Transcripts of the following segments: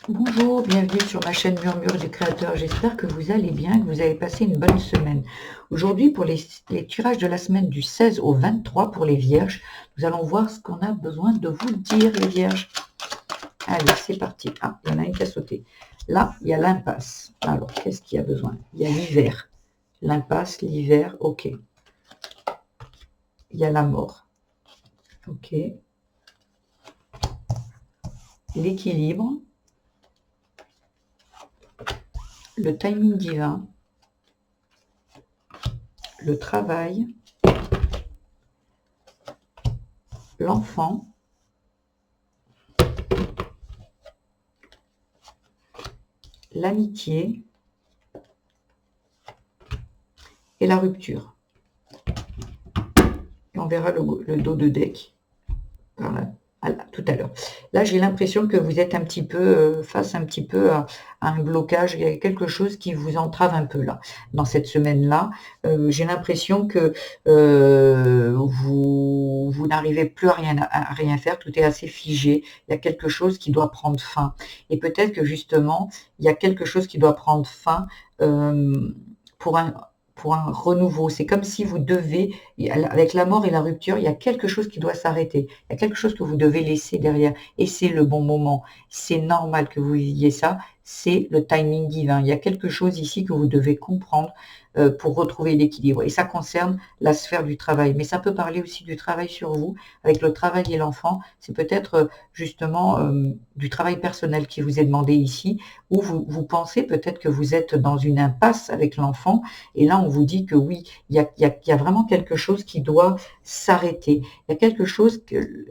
Bonjour, bienvenue sur ma chaîne Murmure du Créateur. J'espère que vous allez bien, que vous avez passé une bonne semaine. Aujourd'hui, pour les tirages de la semaine du 16 au 23 pour les Vierges, nous allons voir ce qu'on a besoin de vous dire, les Vierges. Allez, c'est parti. Ah, il y en a une qui a sauté. Là, il y a l'impasse. Alors, qu'est-ce qu'il y a besoin? Il y a l'hiver. L'impasse, l'hiver, ok. Il y a la mort. Ok. L'équilibre. Le timing divin. Le travail. L'enfant. L'amitié et la rupture. Et on verra le dos de deck tout à l'heure. Là, j'ai l'impression que vous êtes un petit peu face un petit peu à un blocage. Il y a quelque chose qui vous entrave un peu là, dans cette semaine-là. J'ai l'impression que vous n'arrivez plus à rien faire. Tout est assez figé. Il y a quelque chose qui doit prendre fin. Et peut-être que justement, il y a quelque chose qui doit prendre fin pour un renouveau. C'est comme si vous devez, avec la mort et la rupture, il y a quelque chose qui doit s'arrêter. Il y a quelque chose que vous devez laisser derrière. Et c'est le bon moment. C'est normal que vous viviez ça. C'est le timing divin. Il y a quelque chose ici que vous devez comprendre pour retrouver l'équilibre. Et ça concerne la sphère du travail. Mais ça peut parler aussi du travail sur vous, avec le travail et l'enfant. C'est peut-être justement du travail personnel qui vous est demandé ici, où vous pensez peut-être que vous êtes dans une impasse avec l'enfant. Et là, on vous dit que oui, il y a vraiment quelque chose qui doit s'arrêter. Il y a quelque chose que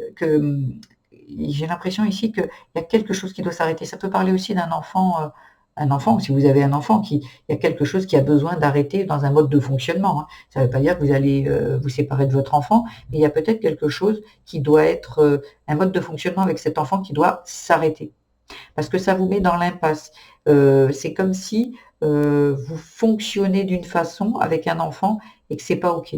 j'ai l'impression ici qu'il y a quelque chose qui doit s'arrêter. Ça peut parler aussi d'un enfant, un enfant, si vous avez un enfant, il y a quelque chose qui a besoin d'arrêter dans un mode de fonctionnement, hein. Ça ne veut pas dire que vous allez vous séparer de votre enfant, mais il y a peut-être quelque chose qui doit être un mode de fonctionnement avec cet enfant qui doit s'arrêter. Parce que ça vous met dans l'impasse. C'est comme si vous fonctionnez d'une façon avec un enfant et que c'est pas OK.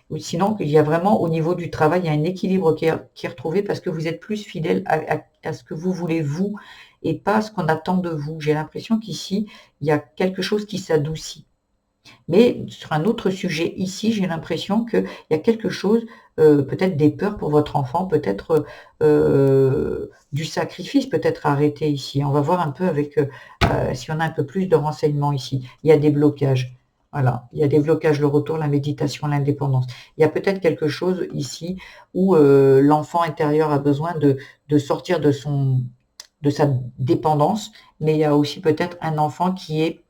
Ou sinon, il y a vraiment au niveau du travail, il y a un équilibre qui est retrouvé parce que vous êtes plus fidèle à ce que vous voulez vous et pas à ce qu'on attend de vous. J'ai l'impression qu'ici, il y a quelque chose qui s'adoucit. Mais sur un autre sujet ici, j'ai l'impression qu'il y a quelque chose, peut-être des peurs pour votre enfant, peut-être du sacrifice, peut-être arrêté ici. On va voir un peu avec si on a un peu plus de renseignements ici. Il y a des blocages. Voilà, il y a des blocages, le retour, la méditation, l'indépendance. Il y a peut-être quelque chose ici où l'enfant intérieur a besoin de sortir de sa dépendance, mais il y a aussi peut-être un enfant qui est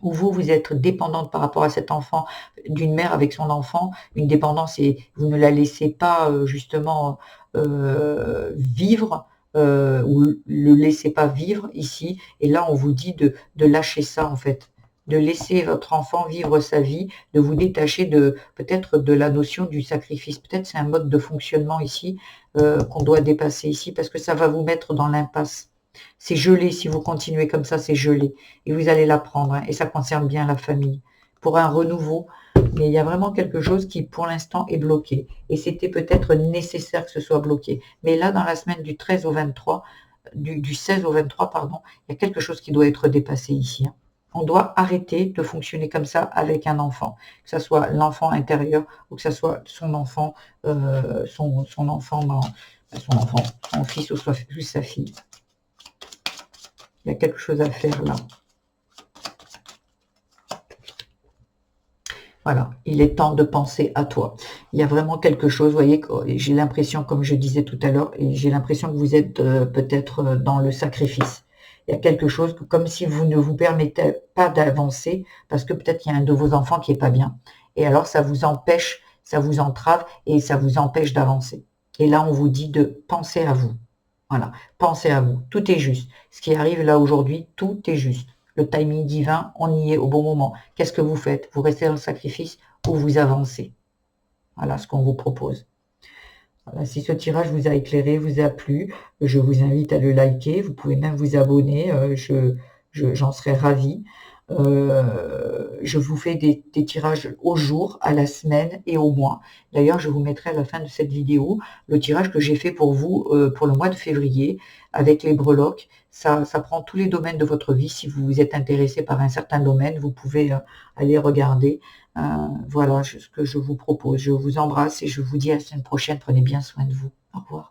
où vous êtes dépendante par rapport à cet enfant, d'une mère avec son enfant, une dépendance et vous ne la laissez pas justement vivre ou le laissez pas vivre ici. Et là, on vous dit de lâcher ça en fait, de laisser votre enfant vivre sa vie, de vous détacher de peut-être de la notion du sacrifice. Peut-être c'est un mode de fonctionnement ici qu'on doit dépasser ici parce que ça va vous mettre dans l'impasse. C'est gelé, si vous continuez comme ça, c'est gelé. Et vous allez l'apprendre, hein, et ça concerne bien la famille. Pour un renouveau, mais il y a vraiment quelque chose qui, pour l'instant, est bloqué. Et c'était peut-être nécessaire que ce soit bloqué. Mais là, dans la semaine du 13 au 23, du 16 au 23, pardon, il y a quelque chose qui doit être dépassé ici, hein. On doit arrêter de fonctionner comme ça avec un enfant, que ce soit l'enfant intérieur ou que ce soit son enfant, son enfant, son enfant, son fils ou sa fille. Il y a quelque chose à faire là. Voilà, il est temps de penser à toi. Il y a vraiment quelque chose, vous voyez, j'ai l'impression, comme je disais tout à l'heure, et j'ai l'impression que vous êtes peut-être dans le sacrifice. Il y a quelque chose comme si vous ne vous permettez pas d'avancer, parce que peut-être il y a un de vos enfants qui est pas bien. Et alors ça vous empêche, ça vous entrave et ça vous empêche d'avancer. Et là, on vous dit de penser à vous. Voilà, pensez à vous. Tout est juste. Ce qui arrive là aujourd'hui, tout est juste. Le timing divin, on y est au bon moment. Qu'est-ce que vous faites? Vous restez dans le sacrifice ou vous avancez? Voilà ce qu'on vous propose. Voilà, si ce tirage vous a éclairé, vous a plu, je vous invite à le liker. Vous pouvez même vous abonner. J'en serais ravie. Je vous fais des tirages au jour, à la semaine et au mois. D'ailleurs, je vous mettrai à la fin de cette vidéo le tirage que j'ai fait pour vous pour le mois de février avec les breloques. Ça prend tous les domaines de votre vie. Si vous êtes intéressé par un certain domaine, vous pouvez aller regarder. Voilà ce que je vous propose. Je vous embrasse et je vous dis à la semaine prochaine. Prenez bien soin de vous. Au revoir.